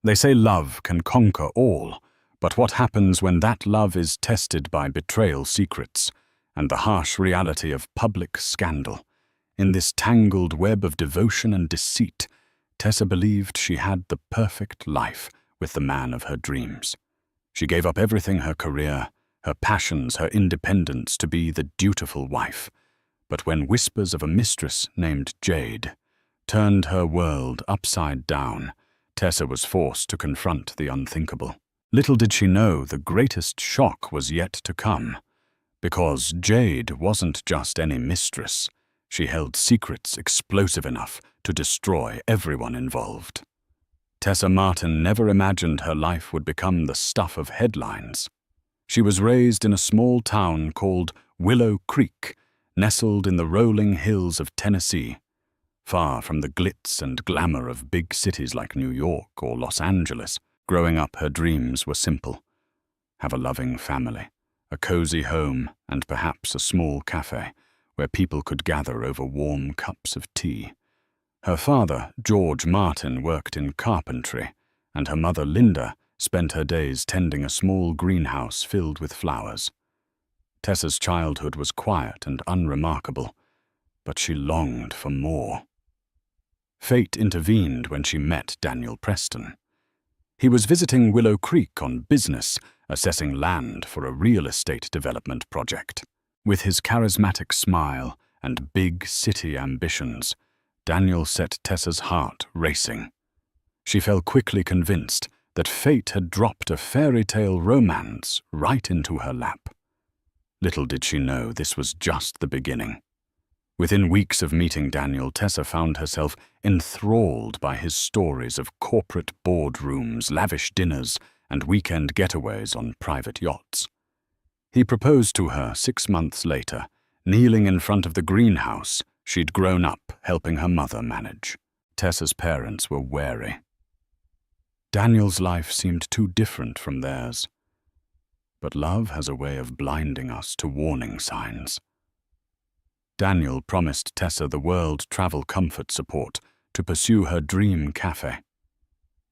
They say love can conquer all, but what happens when that love is tested by betrayal secrets and the harsh reality of public scandal? In this tangled web of devotion and deceit, Tessa believed she had the perfect life with the man of her dreams. She gave up everything: her career, her passions, her independence, to be the dutiful wife. But when whispers of a mistress named Jade turned her world upside down, Tessa was forced to confront the unthinkable. Little did she know the greatest shock was yet to come, because Jade wasn't just any mistress. She held secrets explosive enough to destroy everyone involved. Tessa Martin never imagined her life would become the stuff of headlines. She was raised in a small town called Willow Creek, nestled in the rolling hills of Tennessee, far from the glitz and glamour of big cities like New York or Los Angeles. Growing up, her dreams were simple: have a loving family, a cozy home, and perhaps a small cafe where people could gather over warm cups of tea. Her father, George Martin, worked in carpentry, and her mother, Linda, spent her days tending a small greenhouse filled with flowers. Tessa's childhood was quiet and unremarkable, but she longed for more. Fate intervened when she met Daniel Preston. He was visiting Willow Creek on business, assessing land for a real estate development project. With his charismatic smile and big city ambitions, Daniel set Tessa's heart racing. She fell quickly convinced that fate had dropped a fairy tale romance right into her lap. Little did she know this was just the beginning. Within weeks of meeting Daniel, Tessa found herself enthralled by his stories of corporate boardrooms, lavish dinners, and weekend getaways on private yachts. He proposed to her 6 months later, kneeling in front of the greenhouse she'd grown up helping her mother manage. Tessa's parents were wary. Daniel's life seemed too different from theirs. But love has a way of blinding us to warning signs. Daniel promised Tessa the world travel comfort support to pursue her dream cafe.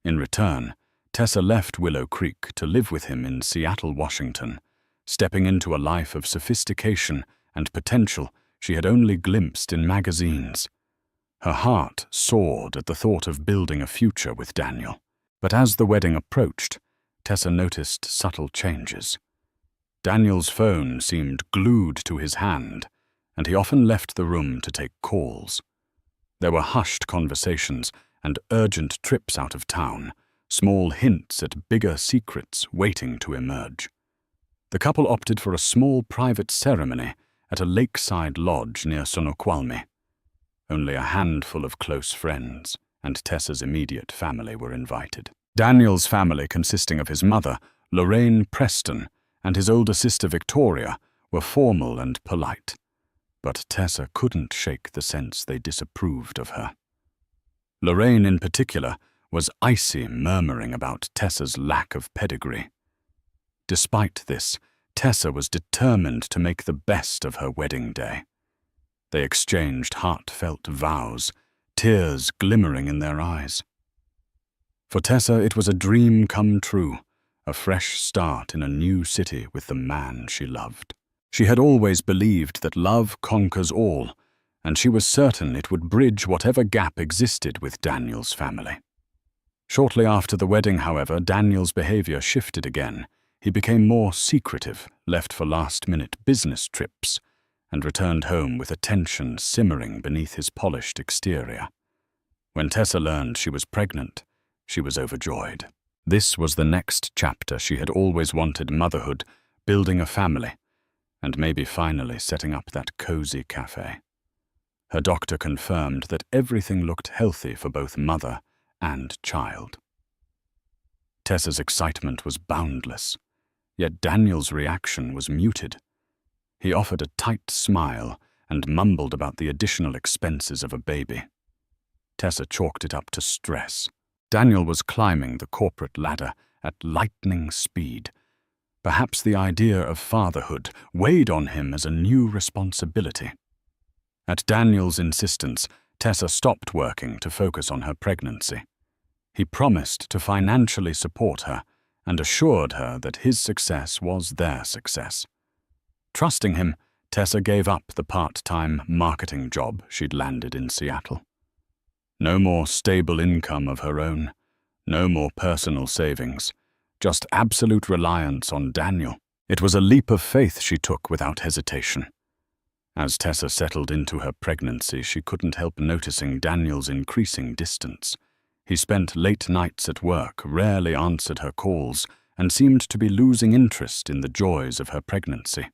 In return, Tessa left Willow Creek to live with him in Seattle, Washington, stepping into a life of sophistication and potential she had only glimpsed in magazines. Her heart soared at the thought of building a future with Daniel. But as the wedding approached, Tessa noticed subtle changes. Daniel's phone seemed glued to his hand, and he often left the room to take calls. There were hushed conversations and urgent trips out of town, small hints at bigger secrets waiting to emerge. The couple opted for a small private ceremony at a lakeside lodge near Snoqualmie. Only a handful of close friends and Tessa's immediate family were invited. Daniel's family, consisting of his mother, Lorraine Preston, and his older sister Victoria, were formal and polite. But Tessa couldn't shake the sense they disapproved of her. Lorraine, in particular, was icy, murmuring about Tessa's lack of pedigree. Despite this, Tessa was determined to make the best of her wedding day. They exchanged heartfelt vows, tears glimmering in their eyes. For Tessa, it was a dream come true, a fresh start in a new city with the man she loved. She had always believed that love conquers all, and she was certain it would bridge whatever gap existed with Daniel's family. Shortly after the wedding, however, Daniel's behavior shifted again. He became more secretive, left for last-minute business trips, and returned home with a tension simmering beneath his polished exterior. When Tessa learned she was pregnant, she was overjoyed. This was the next chapter. She had always wanted: motherhood, building a family, and maybe finally setting up that cozy cafe. Her doctor confirmed that everything looked healthy for both mother and child. Tessa's excitement was boundless, yet Daniel's reaction was muted. He offered a tight smile and mumbled about the additional expenses of a baby. Tessa chalked it up to stress. Daniel was climbing the corporate ladder at lightning speed. Perhaps the idea of fatherhood weighed on him as a new responsibility. At Daniel's insistence, Tessa stopped working to focus on her pregnancy. He promised to financially support her and assured her that his success was their success. Trusting him, Tessa gave up the part-time marketing job she'd landed in Seattle. No more stable income of her own, no more personal savings, just absolute reliance on Daniel. It was a leap of faith she took without hesitation. As Tessa settled into her pregnancy, she couldn't help noticing Daniel's increasing distance. He spent late nights at work, rarely answered her calls, and seemed to be losing interest in the joys of her pregnancy.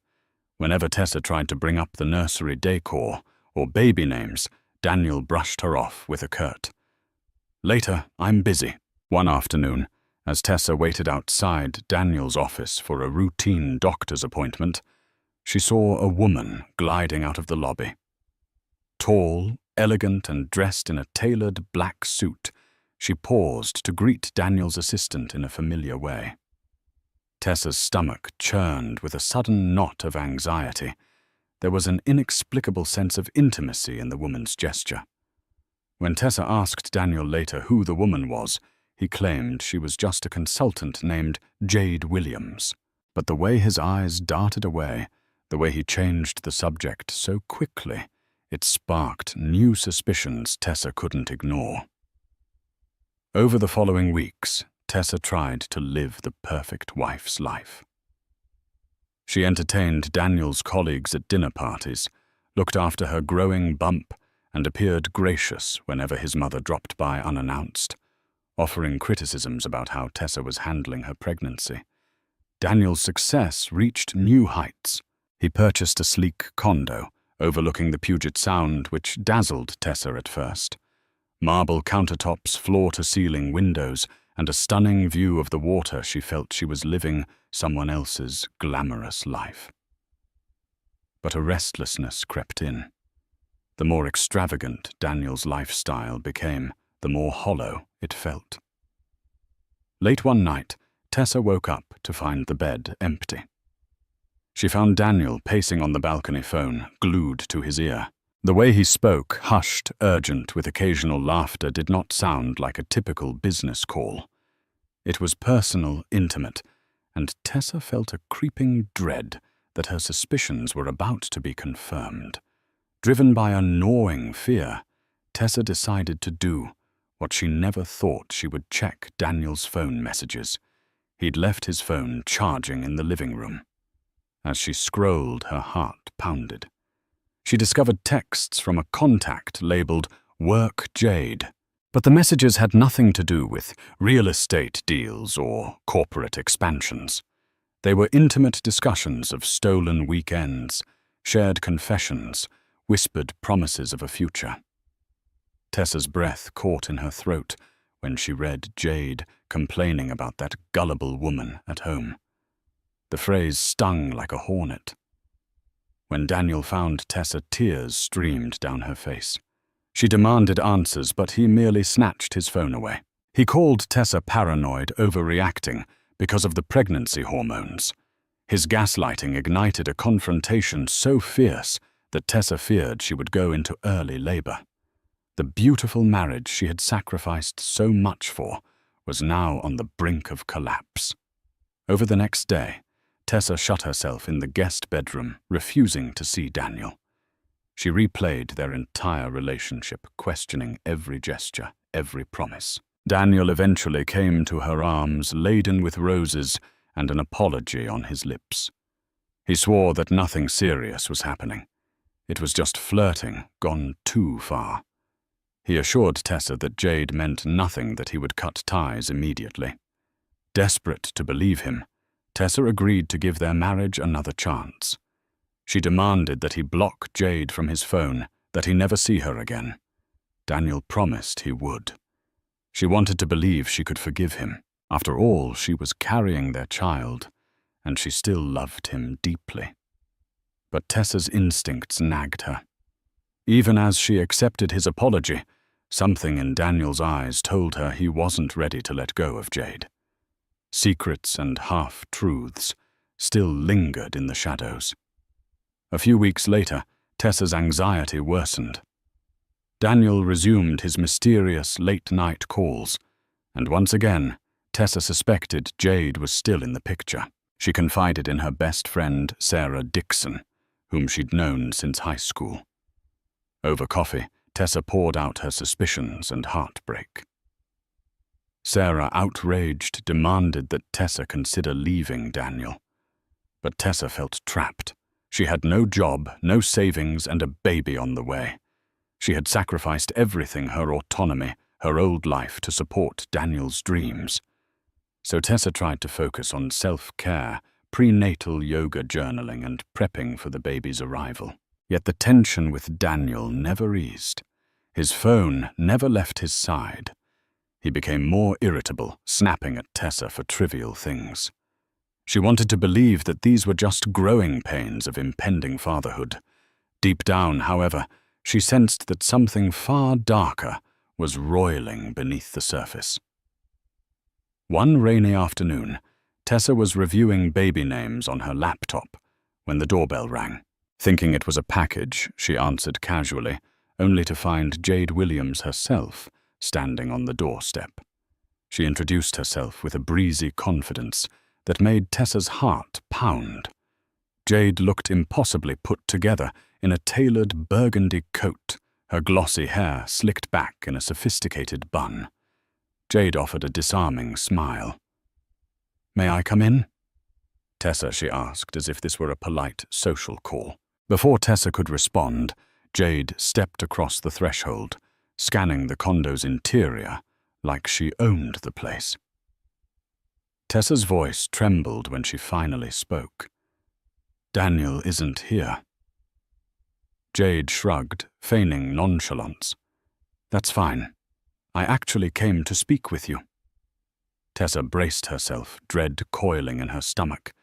Whenever Tessa tried to bring up the nursery decor or baby names, Daniel brushed her off with a curt, "Later, I'm busy." One afternoon, as Tessa waited outside Daniel's office for a routine doctor's appointment, she saw a woman gliding out of the lobby. Tall, elegant, and dressed in a tailored black suit, she paused to greet Daniel's assistant in a familiar way. Tessa's stomach churned with a sudden knot of anxiety. There was an inexplicable sense of intimacy in the woman's gesture. When Tessa asked Daniel later who the woman was, he claimed she was just a consultant named Jade Williams. But the way his eyes darted away, the way he changed the subject so quickly, it sparked new suspicions Tessa couldn't ignore. Over the following weeks, Tessa tried to live the perfect wife's life. She entertained Daniel's colleagues at dinner parties, looked after her growing bump, and appeared gracious whenever his mother dropped by unannounced, offering criticisms about how Tessa was handling her pregnancy. Daniel's success reached new heights. He purchased a sleek condo overlooking the Puget Sound, which dazzled Tessa at first. Marble countertops, floor-to-ceiling windows, and a stunning view of the water. She felt she was living someone else's glamorous life. But a restlessness crept in. The more extravagant Daniel's lifestyle became, the more hollow it felt. Late one night, Tessa woke up to find the bed empty. She found Daniel pacing on the balcony phone, glued to his ear. The way he spoke, hushed, urgent, with occasional laughter, did not sound like a typical business call. It was personal, intimate, and Tessa felt a creeping dread that her suspicions were about to be confirmed. Driven by a gnawing fear, Tessa decided to do what she never thought she would: check Daniel's phone messages. He'd left his phone charging in the living room. As she scrolled, her heart pounded. She discovered texts from a contact labeled "Work Jade," but the messages had nothing to do with real estate deals or corporate expansions. They were intimate discussions of stolen weekends, shared confessions, whispered promises of a future. Tessa's breath caught in her throat when she read Jade complaining about that gullible woman at home. The phrase stung like a hornet. When Daniel found Tessa, tears streamed down her face. She demanded answers, but he merely snatched his phone away. He called Tessa paranoid, overreacting because of the pregnancy hormones. His gaslighting ignited a confrontation so fierce that Tessa feared she would go into early labor. The beautiful marriage she had sacrificed so much for was now on the brink of collapse. Over the next day, Tessa shut herself in the guest bedroom, refusing to see Daniel. She replayed their entire relationship, questioning every gesture, every promise. Daniel eventually came to her arms, laden with roses and an apology on his lips. He swore that nothing serious was happening. It was just flirting, gone too far. He assured Tessa that Jade meant nothing, that he would cut ties immediately. Desperate to believe him, Tessa agreed to give their marriage another chance. She demanded that he block Jade from his phone, that he never see her again. Daniel promised he would. She wanted to believe she could forgive him. After all, she was carrying their child, and she still loved him deeply. But Tessa's instincts nagged her. Even as she accepted his apology, something in Daniel's eyes told her he wasn't ready to let go of Jade. Secrets and half-truths still lingered in the shadows. A few weeks later, Tessa's anxiety worsened. Daniel resumed his mysterious late-night calls, And once again, Tessa suspected Jade was still in the picture. She confided in her best friend, Sarah Dixon, whom she'd known since high school. Over coffee, Tessa poured out her suspicions and heartbreak. Sarah, outraged, demanded that Tessa consider leaving Daniel. But Tessa felt trapped. She had no job, no savings, and a baby on the way. She had sacrificed everything, her autonomy, her old life, to support Daniel's dreams. So Tessa tried to focus on self-care, prenatal yoga journaling, and prepping for the baby's arrival. Yet the tension with Daniel never eased. His phone never left his side. He became more irritable, snapping at Tessa for trivial things. She wanted to believe that these were just growing pains of impending fatherhood. Deep down, however, she sensed that something far darker was roiling beneath the surface. One rainy afternoon, Tessa was reviewing baby names on her laptop when the doorbell rang. Thinking it was a package, she answered casually, only to find Jade Williams herself standing on the doorstep. She introduced herself with a breezy confidence that made Tessa's heart pound. Jade looked impossibly put together in a tailored burgundy coat, her glossy hair slicked back in a sophisticated bun. Jade offered a disarming smile. "May I come in?" Tessa, she asked, as if this were a polite social call. Before Tessa could respond, Jade stepped across the threshold, scanning the condo's interior like she owned the place. Tessa's voice trembled when she finally spoke. "Daniel isn't here." Jade shrugged, feigning nonchalance. "That's fine. I actually came to speak with you." Tessa braced herself, dread coiling in her stomach.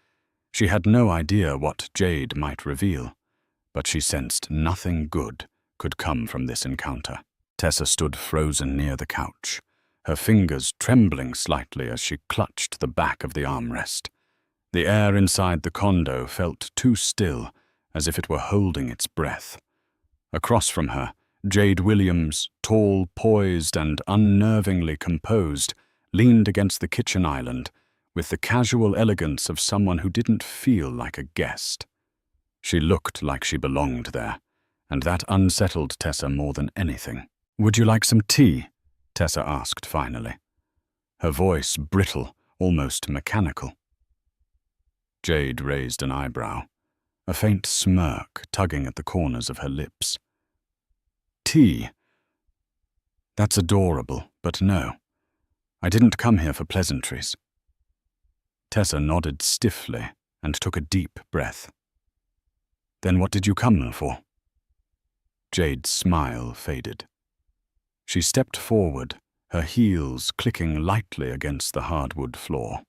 She had no idea what Jade might reveal, but she sensed nothing good could come from this encounter. Tessa stood frozen near the couch, her fingers trembling slightly as she clutched the back of the armrest. The air inside the condo felt too still, as if it were holding its breath. Across from her, Jade Williams, tall, poised, and unnervingly composed, leaned against the kitchen island with the casual elegance of someone who didn't feel like a guest. She looked like she belonged there, and that unsettled Tessa more than anything. "Would you like some tea?" Tessa asked finally, her voice brittle, almost mechanical. Jade raised an eyebrow, a faint smirk tugging at the corners of her lips. "Tea? That's adorable, but no. I didn't come here for pleasantries." Tessa nodded stiffly and took a deep breath. "Then what did you come for?" Jade's smile faded. She stepped forward, her heels clicking lightly against the hardwood floor.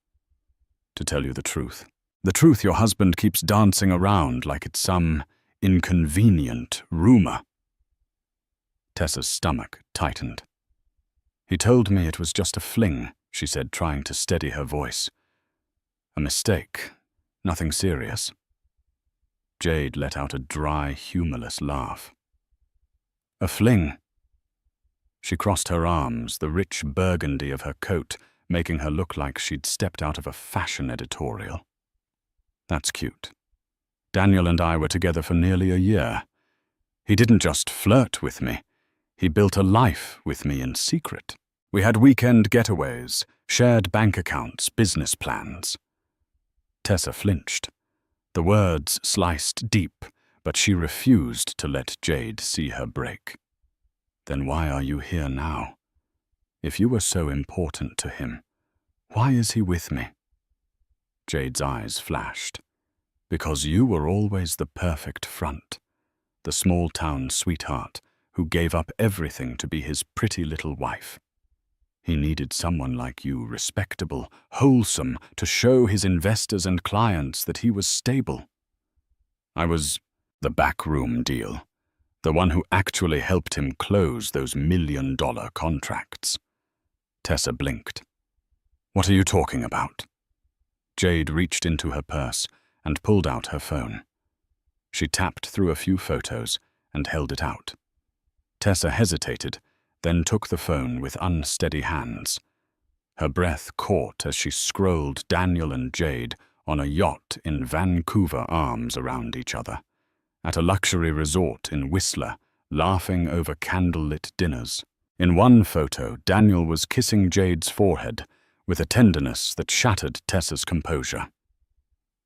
"To tell you the truth your husband keeps dancing around like it's some inconvenient rumor." Tessa's stomach tightened. "He told me it was just a fling," she said, trying to steady her voice. "A mistake, nothing serious." Jade let out a dry, humorless laugh. "A fling?" She crossed her arms, the rich burgundy of her coat making her look like she'd stepped out of a fashion editorial. "That's cute. Daniel and I were together for nearly a year. He didn't just flirt with me. He built a life with me in secret. We had weekend getaways, shared bank accounts, business plans." Tessa flinched. The words sliced deep, but she refused to let Jade see her break. "Then why are you here now? If you were so important to him, why is he with me?" Jade's eyes flashed. "Because you were always the perfect front, the small-town sweetheart who gave up everything to be his pretty little wife. He needed someone like you, respectable, wholesome, to show his investors and clients that he was stable. I was the backroom deal, the one who actually helped him close those million-dollar contracts." Tessa blinked. "What are you talking about?" Jade reached into her purse and pulled out her phone. She tapped through a few photos and held it out. Tessa hesitated, then took the phone with unsteady hands. Her breath caught as she scrolled Daniel and Jade on a yacht in Vancouver, arms around each other, at a luxury resort in Whistler, laughing over candlelit dinners. In one photo, Daniel was kissing Jade's forehead with a tenderness that shattered Tessa's composure.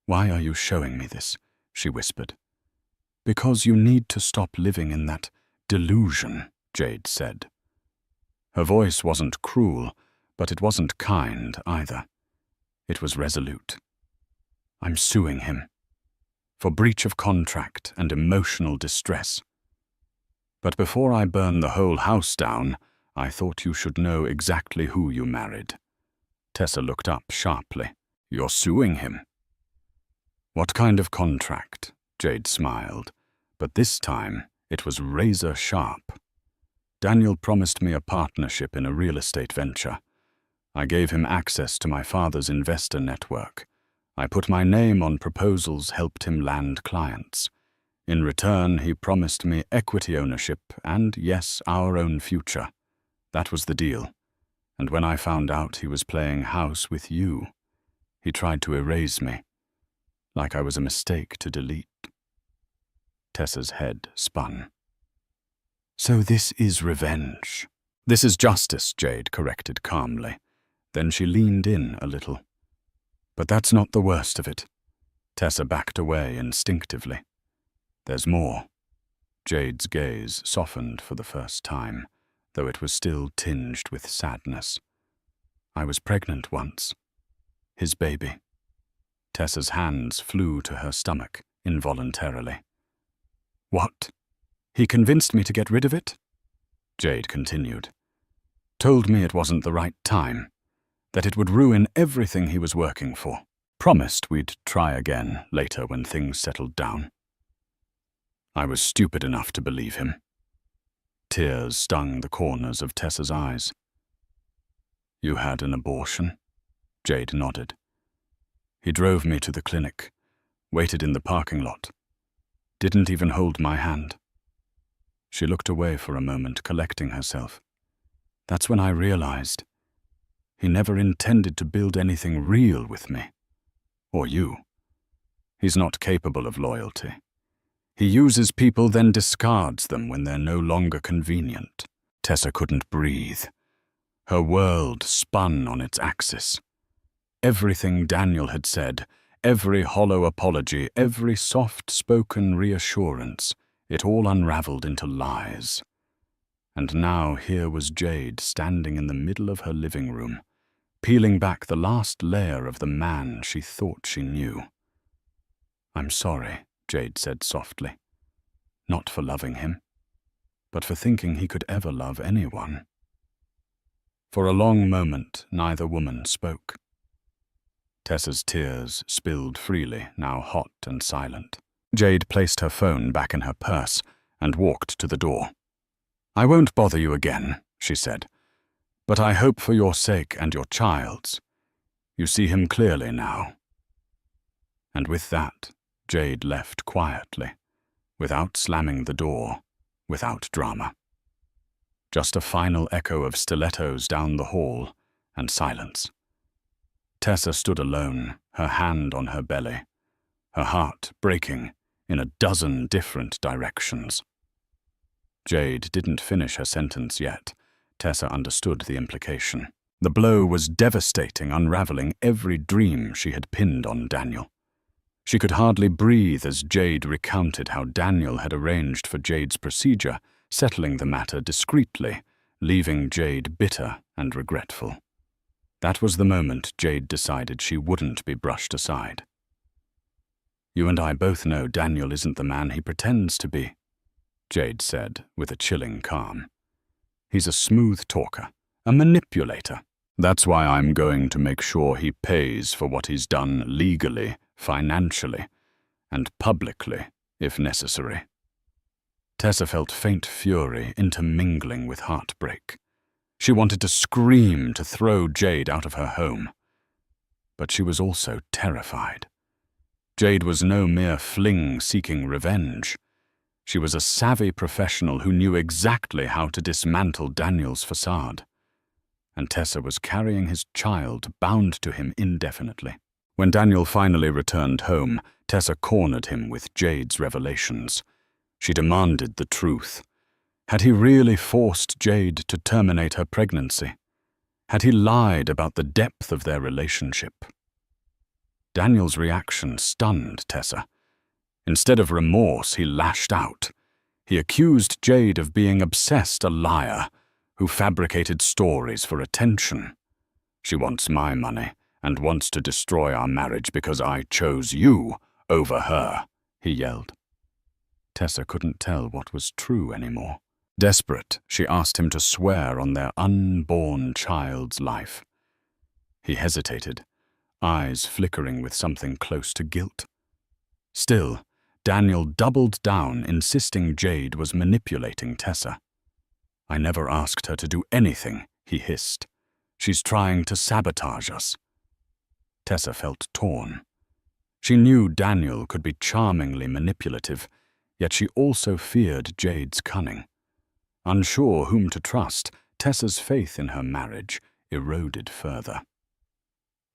"Why are you showing me this?" she whispered. "Because you need to stop living in that delusion," Jade said. Her voice wasn't cruel, but it wasn't kind either. It was resolute. "I'm suing him. For breach of contract and emotional distress. But before I burn the whole house down, I thought you should know exactly who you married." Tessa looked up sharply. "You're suing him?" "What kind of contract?" Jade smiled, but this time it was razor sharp. "Daniel promised me a partnership in a real estate venture. I gave him access to my father's investor network. I put my name on proposals, helped him land clients. In return, he promised me equity ownership and, yes, our own future. That was the deal. And when I found out he was playing house with you, he tried to erase me, like I was a mistake to delete." Tessa's head spun. "So this is revenge." "This is justice," Jade corrected calmly. Then she leaned in a little. "But that's not the worst of it." Tessa backed away instinctively. "There's more." Jade's gaze softened for the first time, though it was still tinged with sadness. "I was pregnant once. His baby." Tessa's hands flew to her stomach involuntarily. "What? He convinced me to get rid of it?" Jade continued. "Told me it wasn't the right time, that it would ruin everything he was working for. Promised we'd try again later when things settled down. I was stupid enough to believe him." Tears stung the corners of Tessa's eyes. "You had an abortion?" Jade nodded. "He drove me to the clinic, waited in the parking lot. Didn't even hold my hand." She looked away for a moment, collecting herself. "That's when I realized he never intended to build anything real with me. Or you. He's not capable of loyalty. He uses people, then discards them when they're no longer convenient." Tessa couldn't breathe. Her world spun on its axis. Everything Daniel had said, every hollow apology, every soft-spoken reassurance, it all unraveled into lies. And now here was Jade standing in the middle of her living room, peeling back the last layer of the man she thought she knew. "I'm sorry," Jade said softly. "Not for loving him, but for thinking he could ever love anyone." For a long moment, neither woman spoke. Tessa's tears spilled freely, now hot and silent. Jade placed her phone back in her purse and walked to the door. "I won't bother you again," she said, "but I hope for your sake and your child's, you see him clearly now." And with that, Jade left quietly, without slamming the door, without drama. Just a final echo of stilettos down the hall and silence. Tessa stood alone, her hand on her belly, her heart breaking in a dozen different directions. Jade didn't finish her sentence yet. Tessa understood the implication. The blow was devastating, unraveling every dream she had pinned on Daniel. She could hardly breathe as Jade recounted how Daniel had arranged for Jade's procedure, settling the matter discreetly, leaving Jade bitter and regretful. That was the moment Jade decided she wouldn't be brushed aside. "You and I both know Daniel isn't the man he pretends to be," Jade said with a chilling calm. "He's a smooth talker, a manipulator. That's why I'm going to make sure he pays for what he's done legally, financially, and publicly, if necessary." Tessa felt faint fury intermingling with heartbreak. She wanted to scream to throw Jade out of her home. But she was also terrified. Jade was no mere fling seeking revenge. She was a savvy professional who knew exactly how to dismantle Daniel's facade. and Tessa was carrying his child bound to him indefinitely. When Daniel finally returned home, Tessa cornered him with Jade's revelations. She demanded the truth. Had he really forced Jade to terminate her pregnancy? Had he lied about the depth of their relationship? Daniel's reaction stunned Tessa. Instead of remorse, he lashed out. He accused Jade of being obsessed, a liar who fabricated stories for attention. She wants my money and wants to destroy our marriage because I chose you over her, he yelled. Tessa couldn't tell what was true anymore. Desperate, she asked him to swear on their unborn child's life. He hesitated, eyes flickering with something close to guilt. Still, Daniel doubled down, insisting Jade was manipulating Tessa. I never asked her to do anything, he hissed. She's trying to sabotage us. Tessa felt torn. She knew Daniel could be charmingly manipulative, yet she also feared Jade's cunning. Unsure whom to trust, Tessa's faith in her marriage eroded further.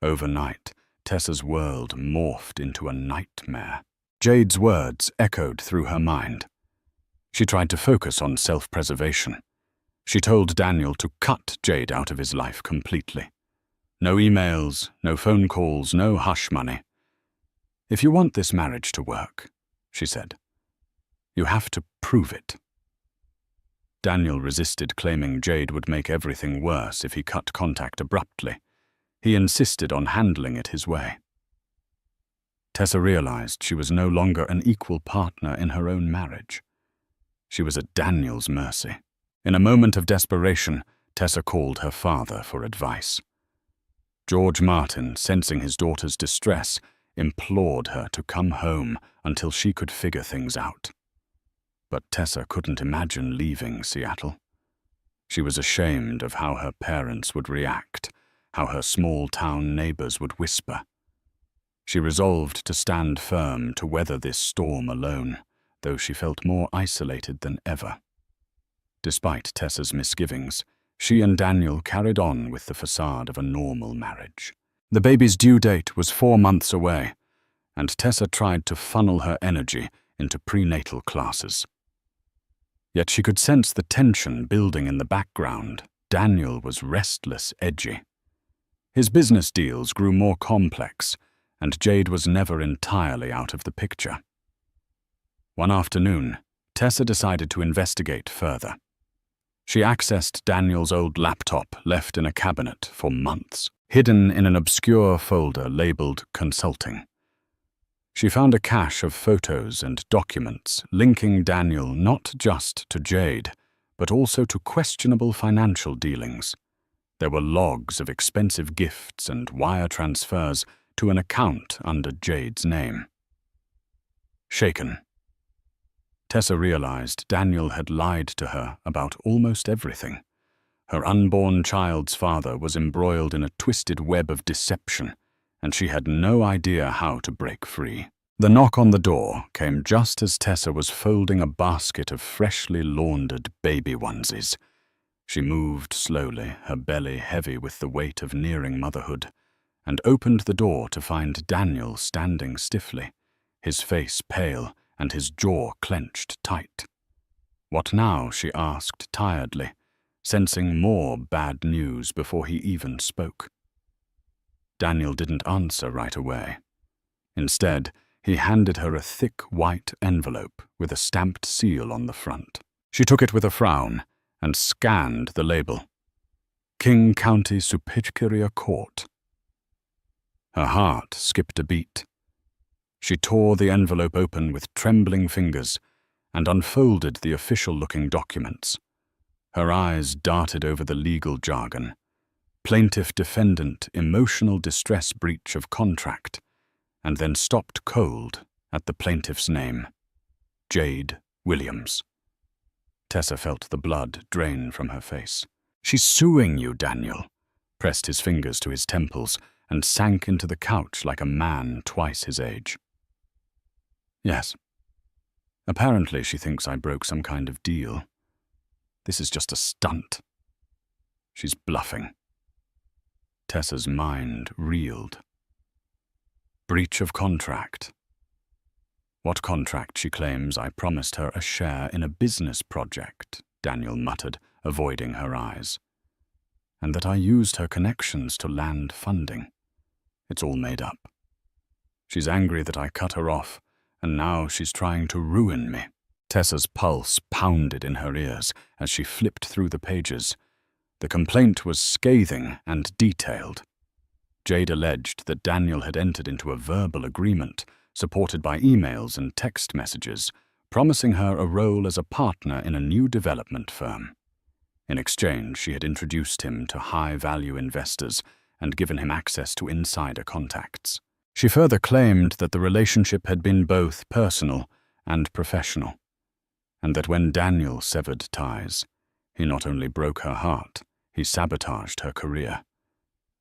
Overnight, Tessa's world morphed into a nightmare. Jade's words echoed through her mind. She tried to focus on self-preservation. She told Daniel to cut Jade out of his life completely. No emails, no phone calls, no hush money. If you want this marriage to work, she said, you have to prove it. Daniel resisted, claiming Jade would make everything worse if he cut contact abruptly. He insisted on handling it his way. Tessa realized she was no longer an equal partner in her own marriage. She was at Daniel's mercy. In a moment of desperation, Tessa called her father for advice. George Martin, sensing his daughter's distress, implored her to come home until she could figure things out. But Tessa couldn't imagine leaving Seattle. She was ashamed of how her parents would react, how her small-town neighbors would whisper. She resolved to stand firm to weather this storm alone, though she felt more isolated than ever. Despite Tessa's misgivings, she and Daniel carried on with the facade of a normal marriage. The baby's due date was 4 months away, and Tessa tried to funnel her energy into prenatal classes. Yet she could sense the tension building in the background. Daniel was restless, edgy. His business deals grew more complex, and Jade was never entirely out of the picture. One afternoon, Tessa decided to investigate further. She accessed Daniel's old laptop left in a cabinet for months, hidden in an obscure folder labeled Consulting. She found a cache of photos and documents linking Daniel not just to Jade, but also to questionable financial dealings. There were logs of expensive gifts and wire transfers to an account under Jade's name. Shaken, Tessa realized Daniel had lied to her about almost everything. Her unborn child's father was embroiled in a twisted web of deception, and she had no idea how to break free. The knock on the door came just as Tessa was folding a basket of freshly laundered baby onesies. She moved slowly, her belly heavy with the weight of nearing motherhood, and opened the door to find Daniel standing stiffly, his face pale and his jaw clenched tight. What now? She asked tiredly, sensing more bad news before he even spoke. Daniel didn't answer right away. Instead, he handed her a thick white envelope with a stamped seal on the front. She took it with a frown and scanned the label. King County Superior Court. Her heart skipped a beat. She tore the envelope open with trembling fingers and unfolded the official-looking documents. Her eyes darted over the legal jargon. Plaintiff-defendant, emotional distress, breach of contract, and then stopped cold at the plaintiff's name, Jade Williams. Tessa felt the blood drain from her face. She's suing you, Daniel, pressed his fingers to his temples and sank into the couch like a man twice his age. Yes. Apparently she thinks I broke some kind of deal. This is just a stunt. She's bluffing. Tessa's mind reeled. Breach of contract. What contract? She claims I promised her a share in a business project, Daniel muttered, avoiding her eyes. And that I used her connections to land funding. It's all made up. She's angry that I cut her off, and now she's trying to ruin me. Tessa's pulse pounded in her ears as she flipped through the pages. The complaint was scathing and detailed. Jade alleged that Daniel had entered into a verbal agreement, supported by emails and text messages, promising her a role as a partner in a new development firm. In exchange, she had introduced him to high-value investors and given him access to insider contacts. She further claimed that the relationship had been both personal and professional, and that when Daniel severed ties, he not only broke her heart, he sabotaged her career.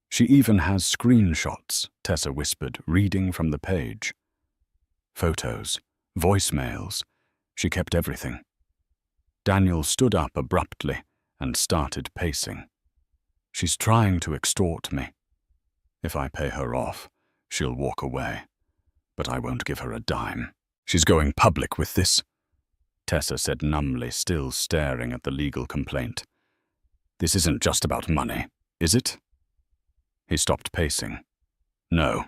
She even has screenshots, Tessa whispered, reading from the page. Photos, voicemails, she kept everything. Daniel stood up abruptly and started pacing. She's trying to extort me. If I pay her off, she'll walk away, but I won't give her a dime. She's going public with this, Tessa said numbly, still staring at the legal complaint. This isn't just about money, is it? He stopped pacing. No,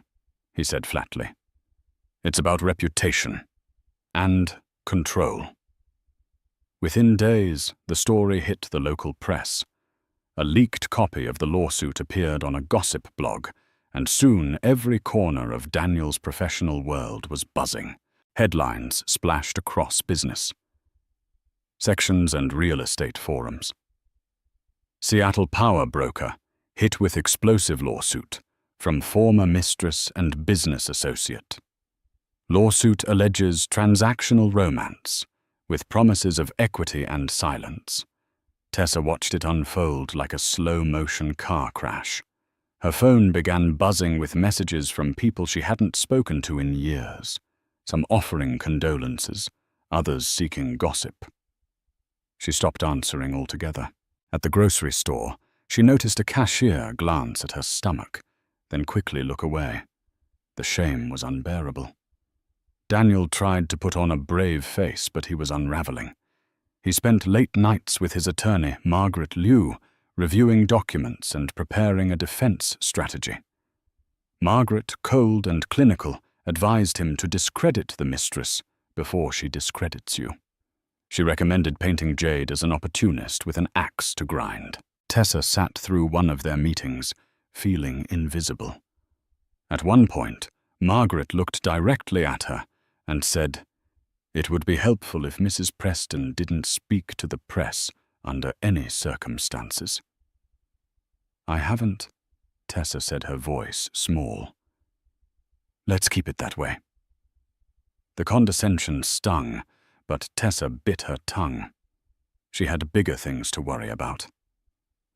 he said flatly. It's about reputation and control. Within days, the story hit the local press. A leaked copy of the lawsuit appeared on a gossip blog, and soon every corner of Daniel's professional world was buzzing. Headlines splashed across business sections and real estate forums. Seattle power broker hit with explosive lawsuit from former mistress and business associate. Lawsuit alleges transactional romance with promises of equity and silence. Tessa watched it unfold like a slow-motion car crash. Her phone began buzzing with messages from people she hadn't spoken to in years, some offering condolences, others seeking gossip. She stopped answering altogether. At the grocery store, she noticed a cashier glance at her stomach, then quickly look away. The shame was unbearable. Daniel tried to put on a brave face, but he was unraveling. He spent late nights with his attorney, Margaret Liu, reviewing documents and preparing a defense strategy. Margaret, cold and clinical, advised him to discredit the mistress before she discredits you. She recommended painting Jade as an opportunist with an axe to grind. Tessa sat through one of their meetings, feeling invisible. At one point, Margaret looked directly at her and said, "It would be helpful if Mrs. Preston didn't speak to the press under any circumstances." "I haven't," Tessa said, her voice small. "Let's keep it that way." The condescension stung, but Tessa bit her tongue. She had bigger things to worry about.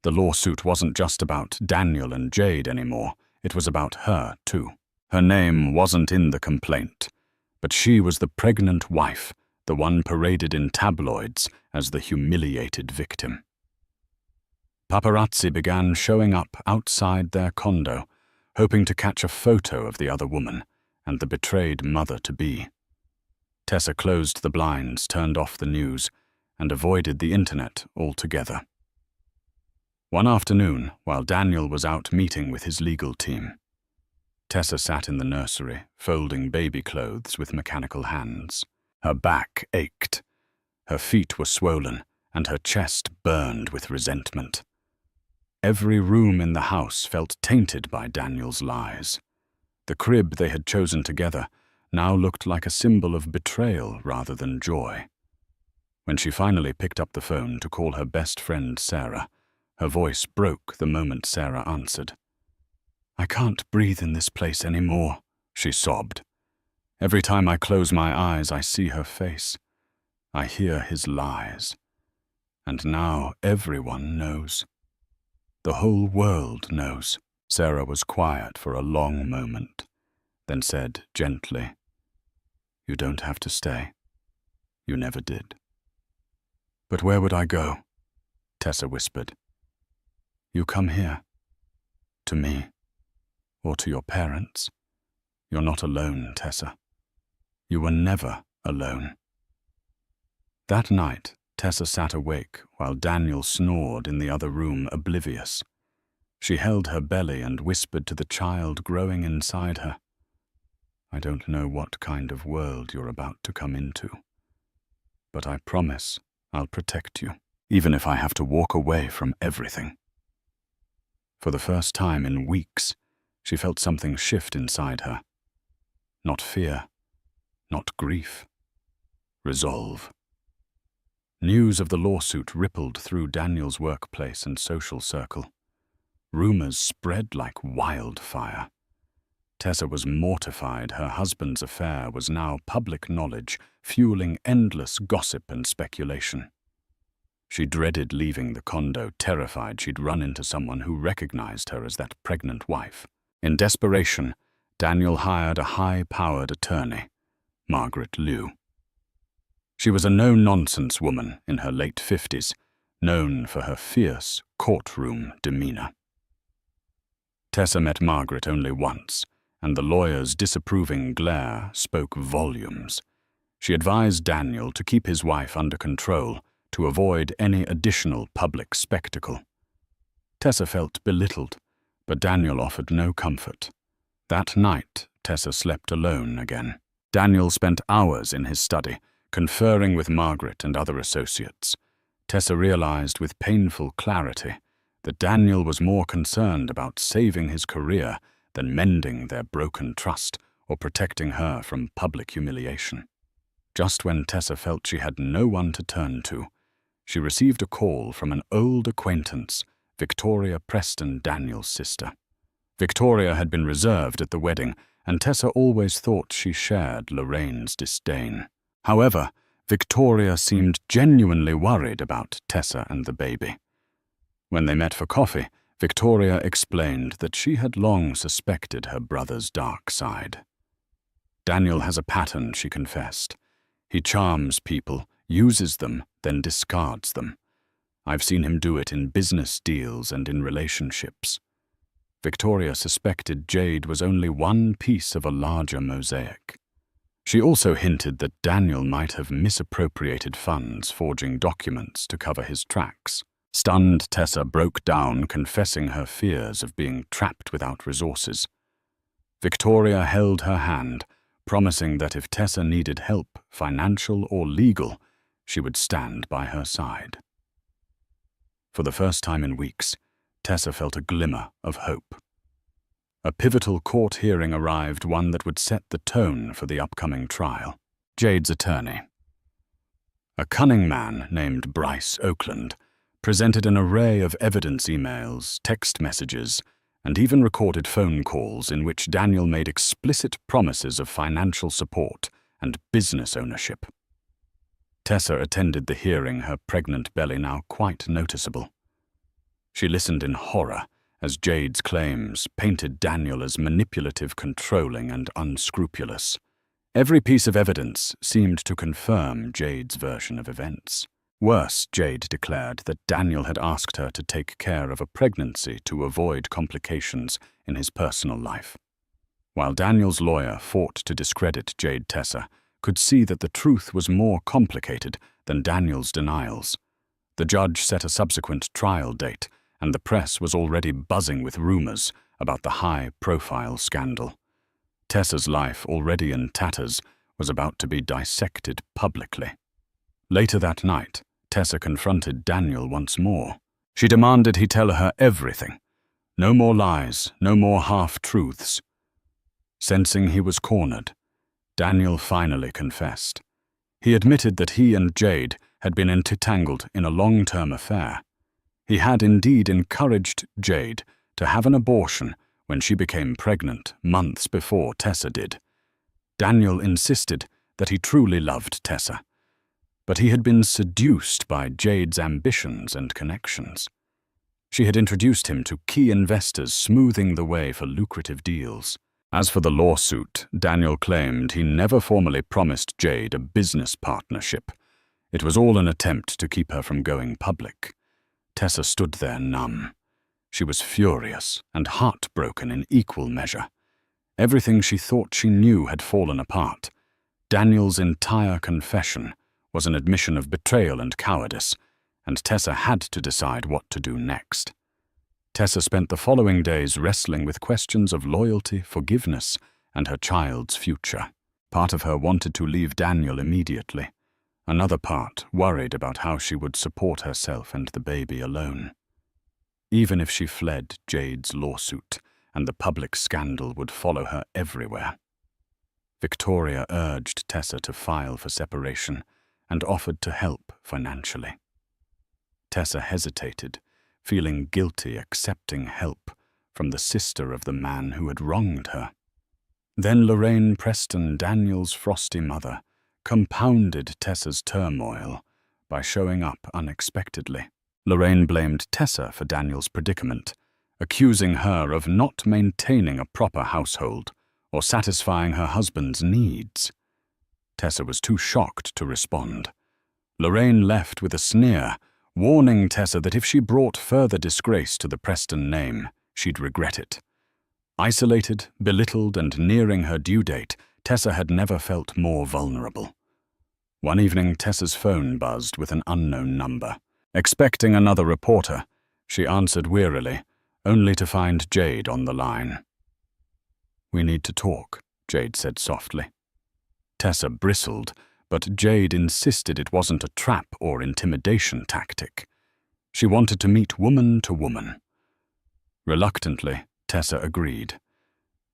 The lawsuit wasn't just about Daniel and Jade anymore. It was about her, too. Her name wasn't in the complaint, but she was the pregnant wife, the one paraded in tabloids as the humiliated victim. Paparazzi began showing up outside their condo, hoping to catch a photo of the other woman and the betrayed mother-to-be. Tessa closed the blinds, turned off the news, and avoided the internet altogether. One afternoon, while Daniel was out meeting with his legal team, Tessa sat in the nursery, folding baby clothes with mechanical hands. Her back ached, her feet were swollen, and her chest burned with resentment. Every room in the house felt tainted by Daniel's lies. The crib they had chosen together now looked like a symbol of betrayal rather than joy. When she finally picked up the phone to call her best friend Sarah, her voice broke the moment Sarah answered. "I can't breathe in this place anymore," she sobbed. "Every time I close my eyes, I see her face. I hear his lies. And now everyone knows. The whole world knows." Sarah was quiet for a long moment, then said gently, "You don't have to stay. You never did." "But where would I go?" Tessa whispered. "You come here. to me, or to your parents. You're not alone, Tessa. You were never alone. That night, Tessa sat awake while Daniel snored in the other room, oblivious. She held her belly and whispered to the child growing inside her, I don't know what kind of world you're about to come into, but I promise I'll protect you, even if I have to walk away from everything. For the first time in weeks, she felt something shift inside her. Not fear, not grief. Resolve. News of the lawsuit rippled through Daniel's workplace and social circle. Rumors spread like wildfire. Tessa was mortified her husband's affair was now public knowledge, fueling endless gossip and speculation. She dreaded leaving the condo, terrified she'd run into someone who recognized her as that pregnant wife. In desperation, Daniel hired a high-powered attorney, Margaret Liu. She was a no-nonsense woman in her late 50s, known for her fierce courtroom demeanor. Tessa met Margaret only once, and the lawyer's disapproving glare spoke volumes. She advised Daniel to keep his wife under control, to avoid any additional public spectacle. Tessa felt belittled, but Daniel offered no comfort. That night, Tessa slept alone again. Daniel spent hours in his study, conferring with Margaret and other associates. Tessa realized with painful clarity that Daniel was more concerned about saving his career than mending their broken trust or protecting her from public humiliation. Just when Tessa felt she had no one to turn to, she received a call from an old acquaintance, Victoria Preston, Daniel's sister. Victoria had been reserved at the wedding, and Tessa always thought she shared Lorraine's disdain. However, Victoria seemed genuinely worried about Tessa and the baby. When they met for coffee, Victoria explained that she had long suspected her brother's dark side. Daniel has a pattern, she confessed. He charms people, uses them, then discards them. I've seen him do it in business deals and in relationships. Victoria suspected Jade was only one piece of a larger mosaic. She also hinted that Daniel might have misappropriated funds, forging documents to cover his tracks. Stunned, Tessa broke down, confessing her fears of being trapped without resources. Victoria held her hand, promising that if Tessa needed help, financial or legal, she would stand by her side. For the first time in weeks, Tessa felt a glimmer of hope. A pivotal court hearing arrived, one that would set the tone for the upcoming trial. Jade's attorney, a cunning man named Bryce Oakland, presented an array of evidence emails, text messages, and even recorded phone calls in which Daniel made explicit promises of financial support and business ownership. Tessa attended the hearing, her pregnant belly now quite noticeable. She listened in horror as Jade's claims painted Daniel as manipulative, controlling, and unscrupulous. Every piece of evidence seemed to confirm Jade's version of events. Worse, Jade declared that Daniel had asked her to take care of a pregnancy to avoid complications in his personal life. While Daniel's lawyer fought to discredit Jade, Tessa could see that the truth was more complicated than Daniel's denials. The judge set a subsequent trial date, and the press was already buzzing with rumors about the high-profile scandal. Tessa's life, already in tatters, was about to be dissected publicly. Later that night, Tessa confronted Daniel once more. She demanded he tell her everything. No more lies, no more half-truths. Sensing he was cornered, Daniel finally confessed. He admitted that he and Jade had been entangled in a long-term affair. He had indeed encouraged Jade to have an abortion when she became pregnant months before Tessa did. Daniel insisted that he truly loved Tessa, but he had been seduced by Jade's ambitions and connections. She had introduced him to key investors, smoothing the way for lucrative deals. As for the lawsuit, Daniel claimed he never formally promised Jade a business partnership. It was all an attempt to keep her from going public. Tessa stood there numb. She was furious and heartbroken in equal measure. Everything she thought she knew had fallen apart. Daniel's entire confession was an admission of betrayal and cowardice, and Tessa had to decide what to do next. Tessa spent the following days wrestling with questions of loyalty, forgiveness, and her child's future. Part of her wanted to leave Daniel immediately. Another part worried about how she would support herself and the baby alone. Even if she fled Jade's lawsuit, and the public scandal would follow her everywhere. Victoria urged Tessa to file for separation and offered to help financially. Tessa hesitated, feeling guilty accepting help from the sister of the man who had wronged her. Then Lorraine Preston, Daniel's frosty mother, compounded Tessa's turmoil by showing up unexpectedly. Lorraine blamed Tessa for Daniel's predicament, accusing her of not maintaining a proper household or satisfying her husband's needs. Tessa was too shocked to respond. Lorraine left with a sneer, warning Tessa that if she brought further disgrace to the Preston name, she'd regret it. Isolated, belittled, and nearing her due date, Tessa had never felt more vulnerable. One evening, Tessa's phone buzzed with an unknown number. Expecting another reporter, she answered wearily, only to find Jade on the line. "We need to talk," Jade said softly. Tessa bristled, but Jade insisted it wasn't a trap or intimidation tactic. She wanted to meet woman to woman. Reluctantly, Tessa agreed.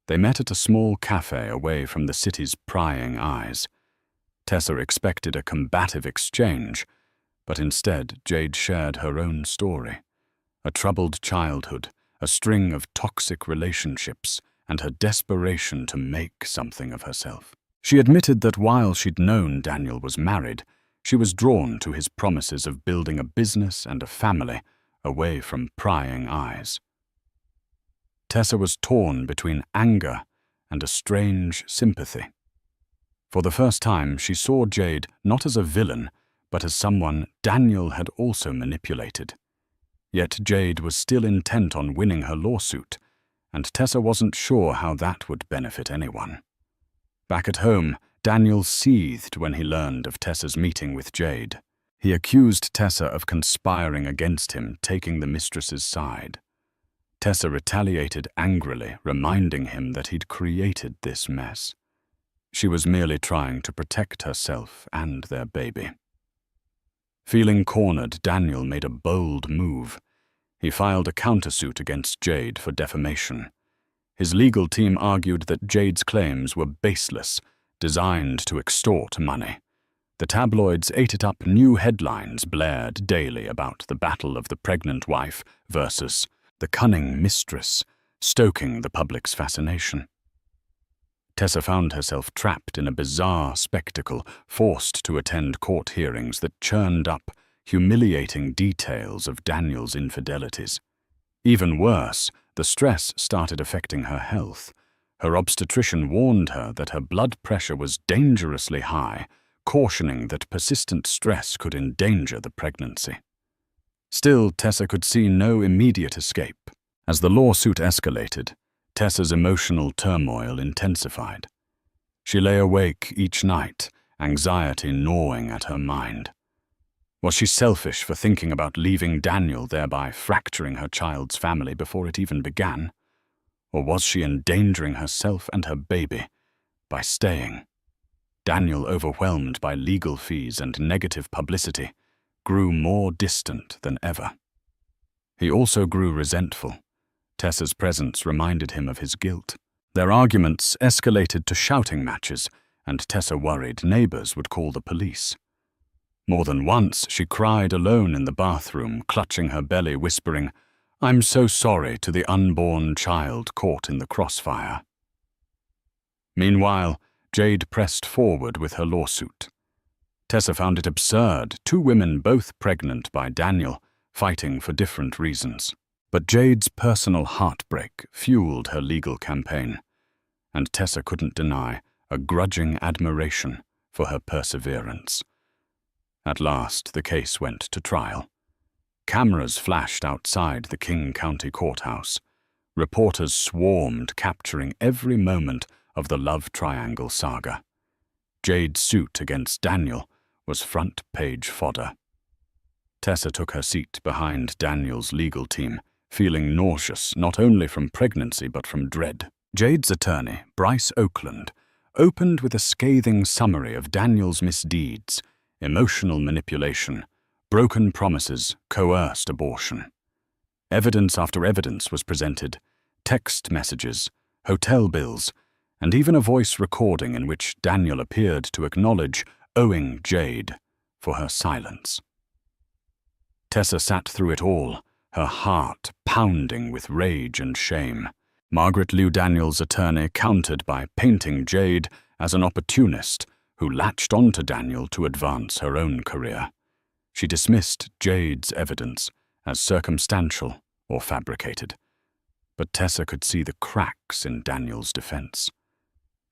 They met at a small cafe away from the city's prying eyes. Tessa expected a combative exchange, but instead Jade shared her own story. A troubled childhood, a string of toxic relationships, and her desperation to make something of herself. She admitted that while she'd known Daniel was married, she was drawn to his promises of building a business and a family away from prying eyes. Tessa was torn between anger and a strange sympathy. For the first time, she saw Jade not as a villain, but as someone Daniel had also manipulated. Yet Jade was still intent on winning her lawsuit, and Tessa wasn't sure how that would benefit anyone. Back at home, Daniel seethed when he learned of Tessa's meeting with Jade. He accused Tessa of conspiring against him, taking the mistress's side. Tessa retaliated angrily, reminding him that he'd created this mess. She was merely trying to protect herself and their baby. Feeling cornered, Daniel made a bold move. He filed a countersuit against Jade for defamation. His legal team argued that Jade's claims were baseless, designed to extort money. The tabloids ate it up. New headlines blared daily about the battle of the pregnant wife versus the cunning mistress, stoking the public's fascination. Tessa found herself trapped in a bizarre spectacle, forced to attend court hearings that churned up humiliating details of Daniel's infidelities. Even worse, the stress started affecting her health. Her obstetrician warned her that her blood pressure was dangerously high, cautioning that persistent stress could endanger the pregnancy. Still, Tessa could see no immediate escape. As the lawsuit escalated, Tessa's emotional turmoil intensified. She lay awake each night, anxiety gnawing at her mind. Was she selfish for thinking about leaving Daniel, thereby fracturing her child's family before it even began? Or was she endangering herself and her baby by staying? Daniel, overwhelmed by legal fees and negative publicity, grew more distant than ever. He also grew resentful. Tessa's presence reminded him of his guilt. Their arguments escalated to shouting matches, and Tessa worried neighbors would call the police. More than once, she cried alone in the bathroom, clutching her belly, whispering, "I'm so sorry," to the unborn child caught in the crossfire. Meanwhile, Jade pressed forward with her lawsuit. Tessa found it absurd, two women both pregnant by Daniel, fighting for different reasons. But Jade's personal heartbreak fueled her legal campaign, and Tessa couldn't deny a grudging admiration for her perseverance. At last, the case went to trial. Cameras flashed outside the King County Courthouse. Reporters swarmed, capturing every moment of the love triangle saga. Jade's suit against Daniel was front-page fodder. Tessa took her seat behind Daniel's legal team, feeling nauseous not only from pregnancy but from dread. Jade's attorney, Bryce Oakland, opened with a scathing summary of Daniel's misdeeds: emotional manipulation, broken promises, coerced abortion. Evidence after evidence was presented: text messages, hotel bills, and even a voice recording in which Daniel appeared to acknowledge owing Jade for her silence. Tessa sat through it all, her heart pounding with rage and shame. Margaret Liu, Daniel's attorney, countered by painting Jade as an opportunist who latched onto Daniel to advance her own career. She dismissed Jade's evidence as circumstantial or fabricated. But Tessa could see the cracks in Daniel's defense.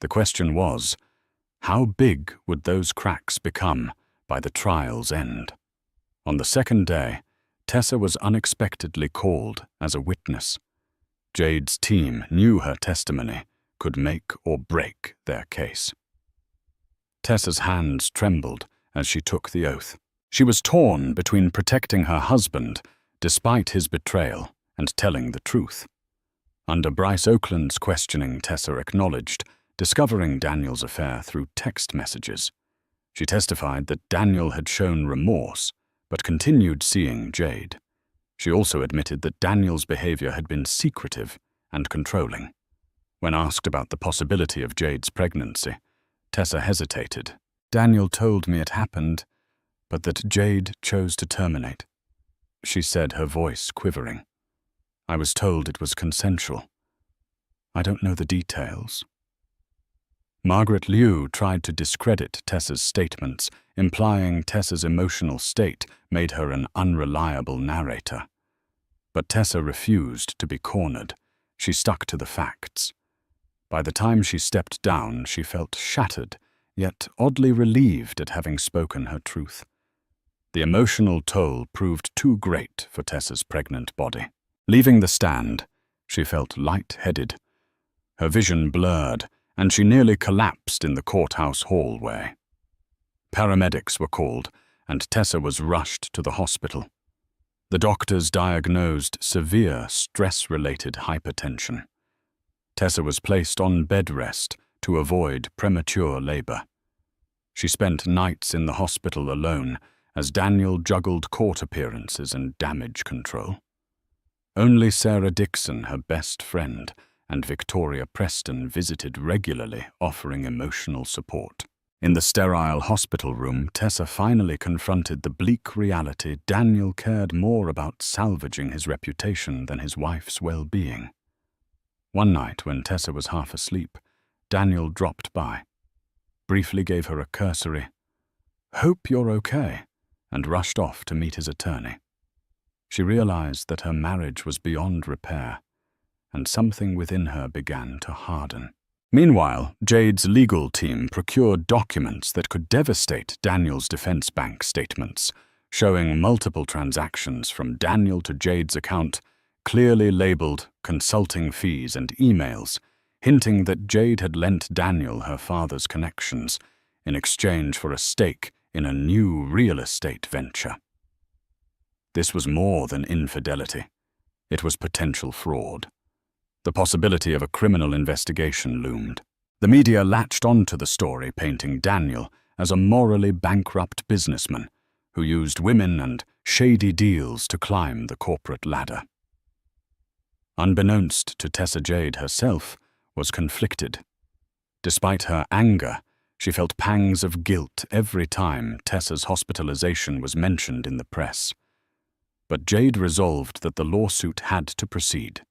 The question was, how big would those cracks become by the trial's end? On the second day, Tessa was unexpectedly called as a witness. Jade's team knew her testimony could make or break their case. Tessa's hands trembled as she took the oath. She was torn between protecting her husband, despite his betrayal, and telling the truth. Under Bryce Oakland's questioning, Tessa acknowledged discovering Daniel's affair through text messages. She testified that Daniel had shown remorse, but continued seeing Jade. She also admitted that Daniel's behavior had been secretive and controlling. When asked about the possibility of Jade's pregnancy, Tessa hesitated. Daniel told me it happened, but that Jade chose to terminate. She said, her voice quivering. I was told it was consensual. I don't know the details. Margaret Liu tried to discredit Tessa's statements, implying Tessa's emotional state made her an unreliable narrator. But Tessa refused to be cornered. She stuck to the facts. By the time she stepped down, she felt shattered, yet oddly relieved at having spoken her truth. The emotional toll proved too great for Tessa's pregnant body. Leaving the stand, she felt light-headed. Her vision blurred, and she nearly collapsed in the courthouse hallway. Paramedics were called, and Tessa was rushed to the hospital. The doctors diagnosed severe stress-related hypertension. Tessa was placed on bed rest to avoid premature labor. She spent nights in the hospital alone as Daniel juggled court appearances and damage control. Only Sarah Dixon, her best friend, and Victoria Preston visited regularly, offering emotional support. In the sterile hospital room, Tessa finally confronted the bleak reality: Daniel cared more about salvaging his reputation than his wife's well-being. One night, when Tessa was half asleep, Daniel dropped by, briefly gave her a cursory, "Hope you're okay," and rushed off to meet his attorney. She realized that her marriage was beyond repair, and something within her began to harden. Meanwhile, Jade's legal team procured documents that could devastate Daniel's defense bank statements, showing multiple transactions from Daniel to Jade's account, clearly labeled consulting fees and emails, hinting that Jade had lent Daniel her father's connections in exchange for a stake in a new real estate venture. This was more than infidelity. It was potential fraud. The possibility of a criminal investigation loomed. The media latched onto the story, painting Daniel as a morally bankrupt businessman who used women and shady deals to climb the corporate ladder. Unbeknownst to Tessa, Jade herself was conflicted. Despite her anger, she felt pangs of guilt every time Tessa's hospitalization was mentioned in the press. But Jade resolved that the lawsuit had to proceed.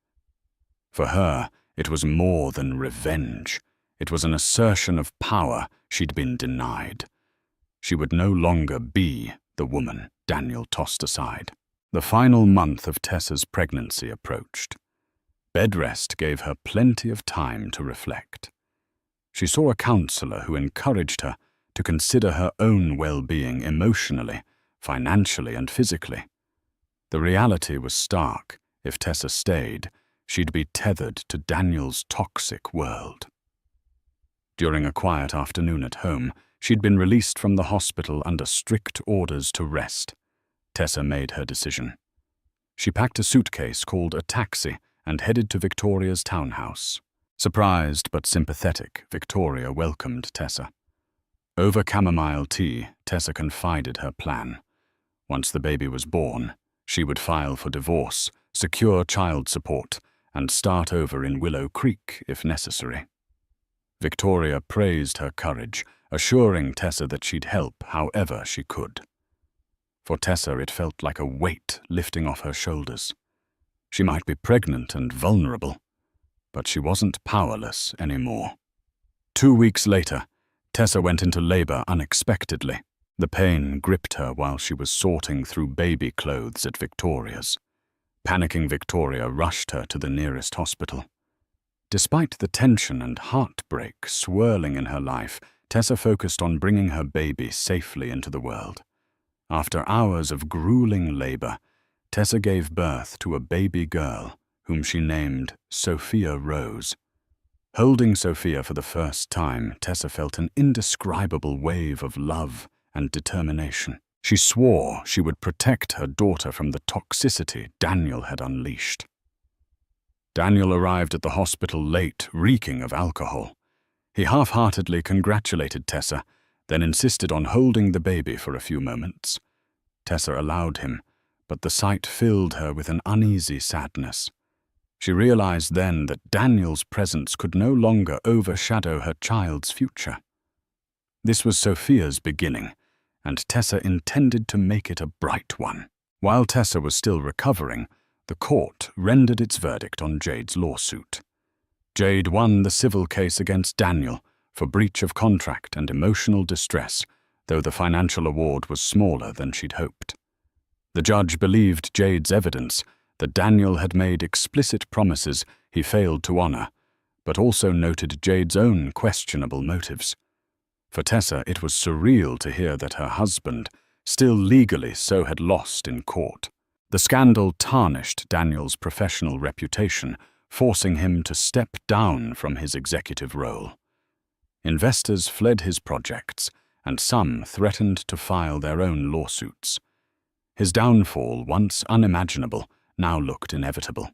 For her, it was more than revenge. It was an assertion of power she'd been denied. She would no longer be the woman Daniel tossed aside. The final month of Tessa's pregnancy approached. Bed rest gave her plenty of time to reflect. She saw a counselor who encouraged her to consider her own well-being emotionally, financially, and physically. The reality was stark. If Tessa stayed, she'd be tethered to Daniel's toxic world. During a quiet afternoon at home, she'd been released from the hospital under strict orders to rest. Tessa made her decision. She packed a suitcase, called a taxi, and headed to Victoria's townhouse. Surprised but sympathetic, Victoria welcomed Tessa. Over chamomile tea, Tessa confided her plan. Once the baby was born, she would file for divorce, secure child support, and start over in Willow Creek if necessary. Victoria praised her courage, assuring Tessa that she'd help however she could. For Tessa, it felt like a weight lifting off her shoulders. She might be pregnant and vulnerable, but she wasn't powerless anymore. 2 weeks later, Tessa went into labor unexpectedly. The pain gripped her while she was sorting through baby clothes at Victoria's. Panicking Victoria rushed her to the nearest hospital. Despite the tension and heartbreak swirling in her life, Tessa focused on bringing her baby safely into the world. After hours of grueling labor, Tessa gave birth to a baby girl whom she named Sophia Rose. Holding Sophia for the first time, Tessa felt an indescribable wave of love and determination. She swore she would protect her daughter from the toxicity Daniel had unleashed. Daniel arrived at the hospital late, reeking of alcohol. He half-heartedly congratulated Tessa, then insisted on holding the baby for a few moments. Tessa allowed him, but the sight filled her with an uneasy sadness. She realized then that Daniel's presence could no longer overshadow her child's future. This was Sophia's beginning, and Tessa intended to make it a bright one. While Tessa was still recovering, the court rendered its verdict on Jade's lawsuit. Jade won the civil case against Daniel for breach of contract and emotional distress, though the financial award was smaller than she'd hoped. The judge believed Jade's evidence that Daniel had made explicit promises he failed to honor, but also noted Jade's own questionable motives. For Tessa, it was surreal to hear that her husband, still legally so, had lost in court. The scandal tarnished Daniel's professional reputation, forcing him to step down from his executive role. Investors fled his projects, and some threatened to file their own lawsuits. His downfall, once unimaginable, now looked inevitable.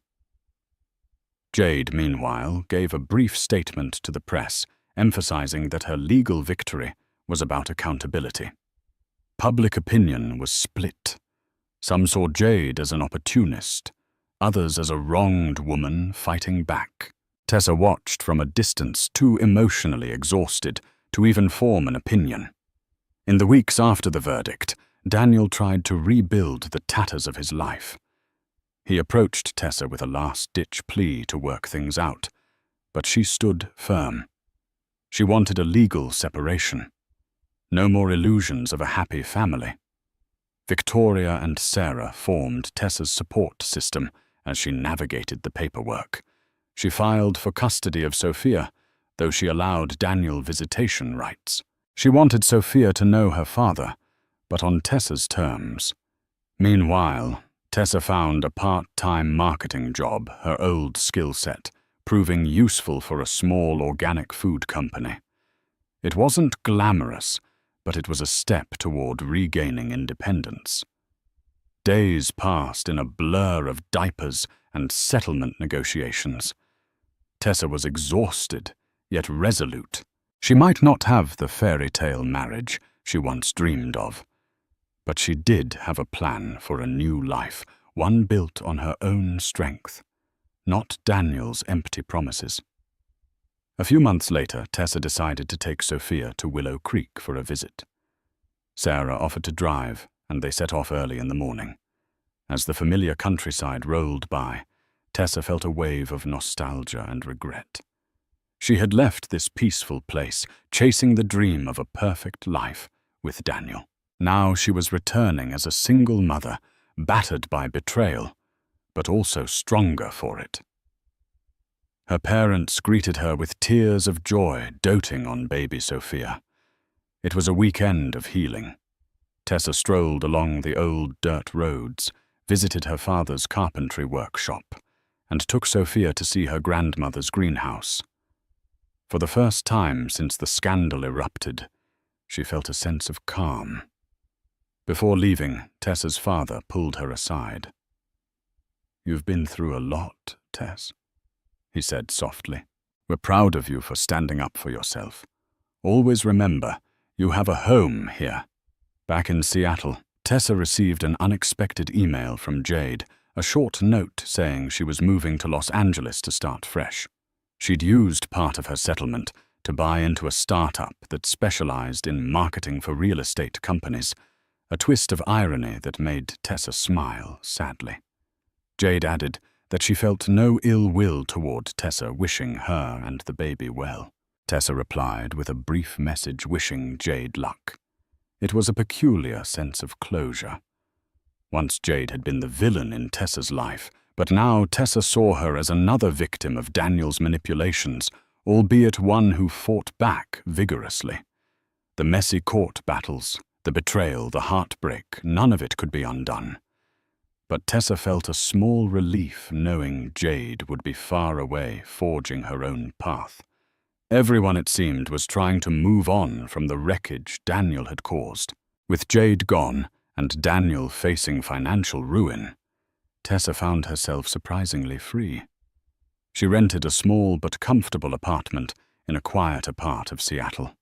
Jade, meanwhile, gave a brief statement to the press, emphasizing that her legal victory was about accountability. Public opinion was split. Some saw Jade as an opportunist, others as a wronged woman fighting back. Tessa watched from a distance, too emotionally exhausted to even form an opinion. In the weeks after the verdict, Daniel tried to rebuild the tatters of his life. He approached Tessa with a last-ditch plea to work things out, but she stood firm. She wanted a legal separation. No more illusions of a happy family. Victoria and Sarah formed Tessa's support system as she navigated the paperwork. She filed for custody of Sophia, though she allowed Daniel visitation rights. She wanted Sophia to know her father, but on Tessa's terms. Meanwhile, Tessa found a part-time marketing job, her old skill set, proving useful for a small organic food company. It wasn't glamorous, but it was a step toward regaining independence. Days passed in a blur of diapers and settlement negotiations. Tessa was exhausted, yet resolute. She might not have the fairy tale marriage she once dreamed of, but she did have a plan for a new life, one built on her own strength, not Daniel's empty promises. A few months later, Tessa decided to take Sophia to Willow Creek for a visit. Sarah offered to drive, and they set off early in the morning. As the familiar countryside rolled by, Tessa felt a wave of nostalgia and regret. She had left this peaceful place, chasing the dream of a perfect life with Daniel. Now she was returning as a single mother, battered by betrayal, but also stronger for it. Her parents greeted her with tears of joy, doting on baby Sophia. It was a weekend of healing. Tessa strolled along the old dirt roads, visited her father's carpentry workshop, and took Sophia to see her grandmother's greenhouse. For the first time since the scandal erupted, she felt a sense of calm. Before leaving, Tessa's father pulled her aside. "You've been through a lot, Tess," he said softly. "We're proud of you for standing up for yourself. Always remember, you have a home here." Back in Seattle, Tessa received an unexpected email from Jade, a short note saying she was moving to Los Angeles to start fresh. She'd used part of her settlement to buy into a startup that specialized in marketing for real estate companies, a twist of irony that made Tessa smile sadly. Jade added that she felt no ill will toward Tessa, wishing her and the baby well. Tessa replied with a brief message wishing Jade luck. It was a peculiar sense of closure. Once Jade had been the villain in Tessa's life, but now Tessa saw her as another victim of Daniel's manipulations, albeit one who fought back vigorously. The messy court battles, the betrayal, the heartbreak, none of it could be undone. But Tessa felt a small relief knowing Jade would be far away, forging her own path. Everyone, it seemed, was trying to move on from the wreckage Daniel had caused. With Jade gone and Daniel facing financial ruin, Tessa found herself surprisingly free. She rented a small but comfortable apartment in a quieter part of Seattle.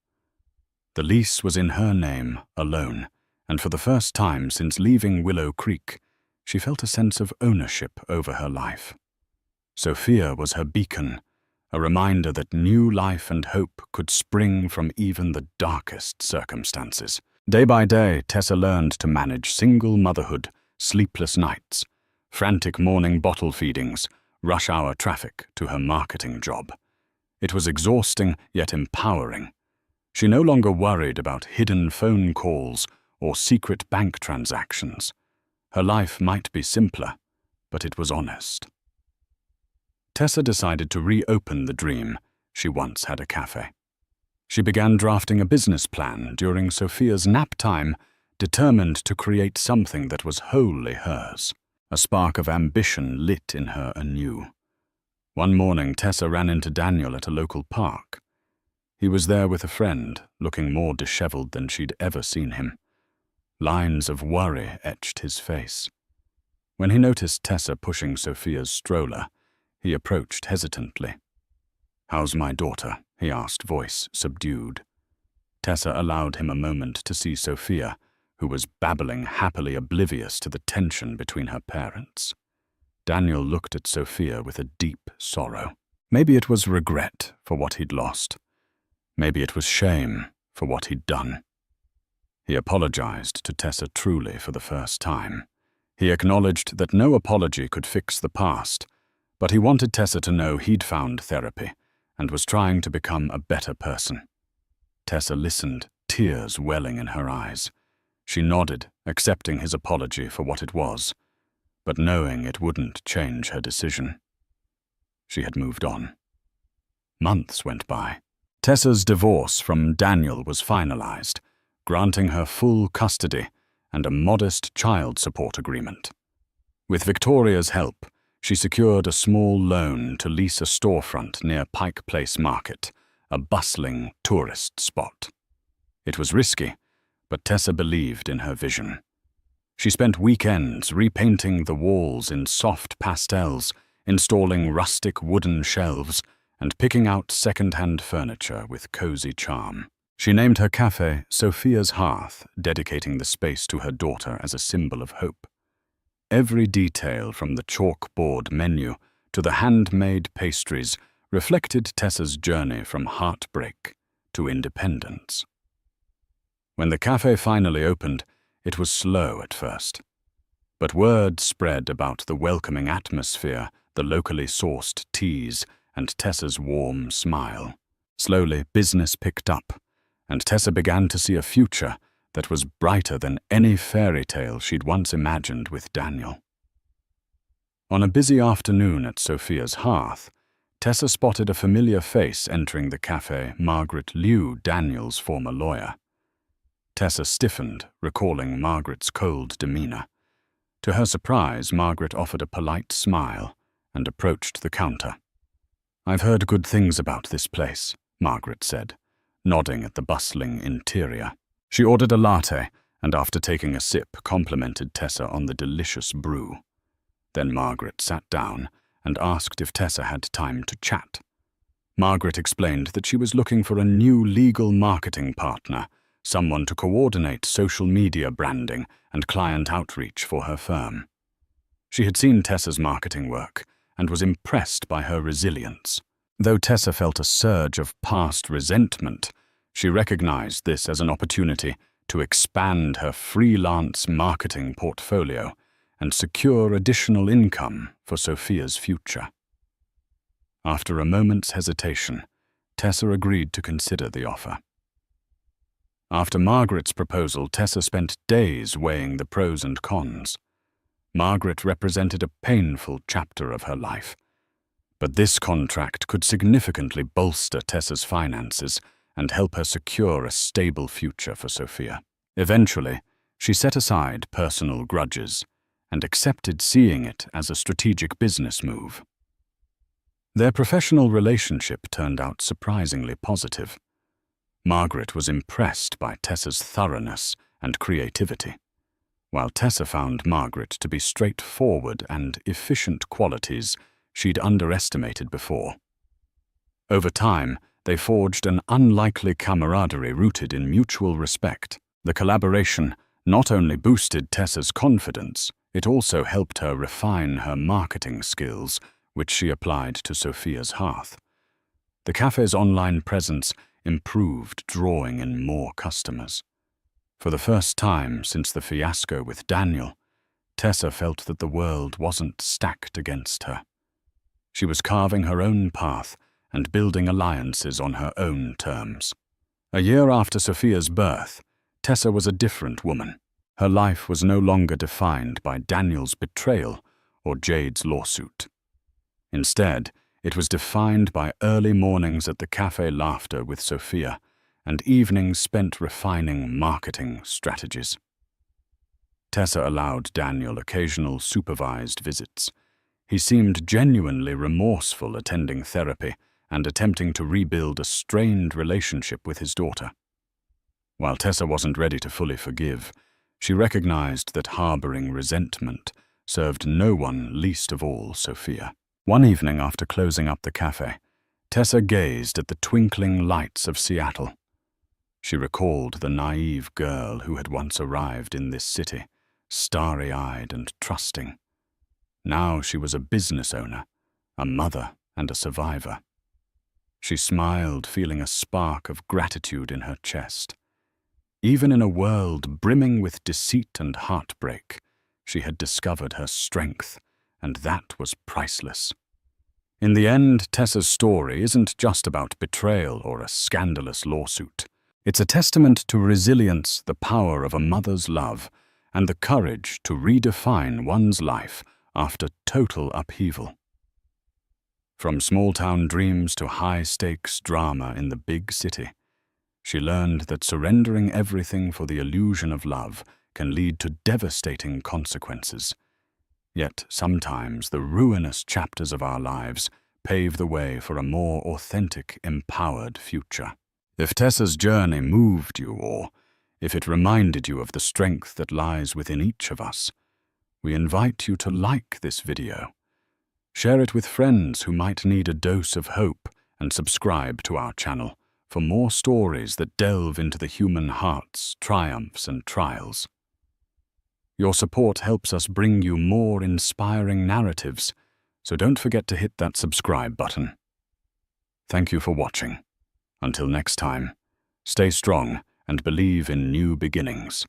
The lease was in her name alone, and for the first time since leaving Willow Creek, she felt a sense of ownership over her life. Sophia was her beacon, a reminder that new life and hope could spring from even the darkest circumstances. Day by day, Tessa learned to manage single motherhood, sleepless nights, frantic morning bottle feedings, rush-hour traffic to her marketing job. It was exhausting yet empowering. She no longer worried about hidden phone calls or secret bank transactions. Her life might be simpler, but it was honest. Tessa decided to reopen the dream she once had a cafe. She began drafting a business plan during Sophia's nap time, determined to create something that was wholly hers. A spark of ambition lit in her anew. One morning, Tessa ran into Daniel at a local park. He was there with a friend, looking more disheveled than she'd ever seen him. Lines of worry etched his face. When he noticed Tessa pushing Sophia's stroller, he approached hesitantly. "How's my daughter?" he asked, voice subdued. Tessa allowed him a moment to see Sophia, who was babbling, happily oblivious to the tension between her parents. Daniel looked at Sophia with a deep sorrow. Maybe it was regret for what he'd lost. Maybe it was shame for what he'd done. He apologized to Tessa truly for the first time. He acknowledged that no apology could fix the past, but he wanted Tessa to know he'd found therapy and was trying to become a better person. Tessa listened, tears welling in her eyes. She nodded, accepting his apology for what it was, but knowing it wouldn't change her decision. She had moved on. Months went by. Tessa's divorce from Daniel was finalized, granting her full custody and a modest child support agreement. With Victoria's help, she secured a small loan to lease a storefront near Pike Place Market, a bustling tourist spot. It was risky, but Tessa believed in her vision. She spent weekends repainting the walls in soft pastels, installing rustic wooden shelves, and picking out second-hand furniture with cozy charm. She named her cafe Sophia's Hearth, dedicating the space to her daughter as a symbol of hope. Every detail from the chalkboard menu to the handmade pastries reflected Tessa's journey from heartbreak to independence. When the cafe finally opened, it was slow at first. But word spread about the welcoming atmosphere, the locally sourced teas, and Tessa's warm smile. Slowly, business picked up, and Tessa began to see a future that was brighter than any fairy tale she'd once imagined with Daniel. On a busy afternoon at Sophia's Hearth, Tessa spotted a familiar face entering the cafe, Margaret Liu, Daniel's former lawyer. Tessa stiffened, recalling Margaret's cold demeanor. To her surprise, Margaret offered a polite smile and approached the counter. "I've heard good things about this place," Margaret said, nodding at the bustling interior. She ordered a latte, and after taking a sip, complimented Tessa on the delicious brew. Then Margaret sat down and asked if Tessa had time to chat. Margaret explained that she was looking for a new legal marketing partner, someone to coordinate social media branding and client outreach for her firm. She had seen Tessa's marketing work and was impressed by her resilience. Though Tessa felt a surge of past resentment, she recognized this as an opportunity to expand her freelance marketing portfolio and secure additional income for Sophia's future. After a moment's hesitation, Tessa agreed to consider the offer. After Margaret's proposal, Tessa spent days weighing the pros and cons. Margaret represented a painful chapter of her life, but this contract could significantly bolster Tessa's finances and help her secure a stable future for Sophia. Eventually, she set aside personal grudges and accepted seeing it as a strategic business move. Their professional relationship turned out surprisingly positive. Margaret was impressed by Tessa's thoroughness and creativity, while Tessa found Margaret to be straightforward and efficient qualities she'd underestimated before. Over time, they forged an unlikely camaraderie rooted in mutual respect. The collaboration not only boosted Tessa's confidence, it also helped her refine her marketing skills, which she applied to Sophia's hearth. The cafe's online presence improved, drawing in more customers. For the first time since the fiasco with Daniel, Tessa felt that the world wasn't stacked against her. She was carving her own path and building alliances on her own terms. A year after Sophia's birth, Tessa was a different woman. Her life was no longer defined by Daniel's betrayal or Jade's lawsuit. Instead, it was defined by early mornings at the cafe laughter with Sophia and evenings spent refining marketing strategies. Tessa allowed Daniel occasional supervised visits. He seemed genuinely remorseful attending therapy and attempting to rebuild a strained relationship with his daughter. While Tessa wasn't ready to fully forgive, she recognized that harboring resentment served no one, least of all Sophia. One evening after closing up the cafe, Tessa gazed at the twinkling lights of Seattle. She recalled the naive girl who had once arrived in this city, starry-eyed and trusting. Now she was a business owner, a mother, and a survivor. She smiled, feeling a spark of gratitude in her chest. Even in a world brimming with deceit and heartbreak, she had discovered her strength, and that was priceless. In the end, Tessa's story isn't just about betrayal or a scandalous lawsuit. It's a testament to resilience, the power of a mother's love, and the courage to redefine one's life after total upheaval. From small-town dreams to high-stakes drama in the big city, she learned that surrendering everything for the illusion of love can lead to devastating consequences. Yet sometimes the ruinous chapters of our lives pave the way for a more authentic, empowered future. If Tessa's journey moved you, or if it reminded you of the strength that lies within each of us, we invite you to like this video, share it with friends who might need a dose of hope, and subscribe to our channel for more stories that delve into the human heart's triumphs and trials. Your support helps us bring you more inspiring narratives, so don't forget to hit that subscribe button. Thank you for watching. Until next time, stay strong and believe in new beginnings.